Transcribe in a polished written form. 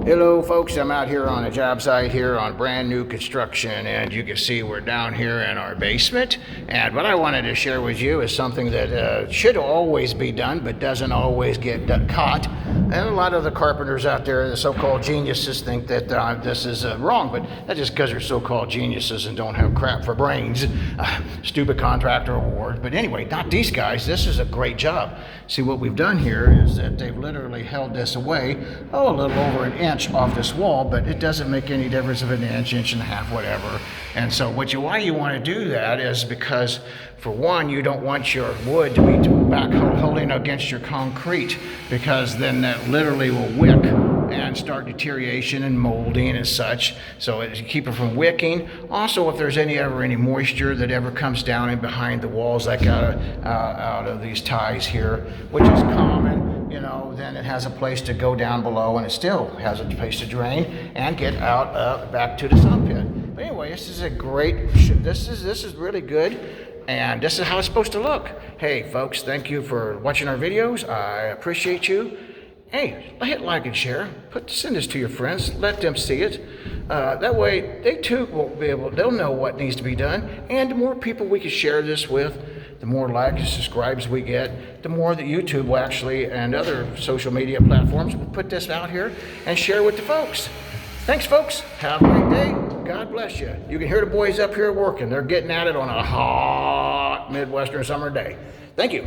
Hello folks, I'm out here on a job site here on brand new construction, and you can see we're down here in our basement. And what I wanted to share with you is something that should always be done but doesn't always get caught. And a lot of the carpenters out there, the so-called geniuses, think that this is wrong, but that's just because they're so-called geniuses and don't have crap for brains. Stupid contractor award. But anyway, not these guys. This is a great job. See, what we've done here is that they've literally held this away, a little over an inch off this wall, but it doesn't make any difference of an inch, inch and a half, whatever. And so why you want to do that is because, for one, you don't want your wood to be back holding against your concrete, because then that literally will wick and start deterioration and molding and such. So you keep it from wicking. Also, if there's any moisture that ever comes down in behind the walls, like out of these ties here, which is common, then it has a place to go down below, and it still has a place to drain and get out back to the sump pit. But anyway, this is a great. This is really good, and this is how it's supposed to look. Hey, folks, thank you for watching our videos. I appreciate you. Hey, hit like and share. Send this to your friends. Let them see it. That way, they too they'll know what needs to be done. And the more people we can share this with, the more likes and subscribes we get, the more that YouTube will actually, and other social media platforms, will put this out here and share with the folks. Thanks, folks. Have a great day. God bless you. You can hear the boys up here working. They're getting at it on a hot Midwestern summer day. Thank you.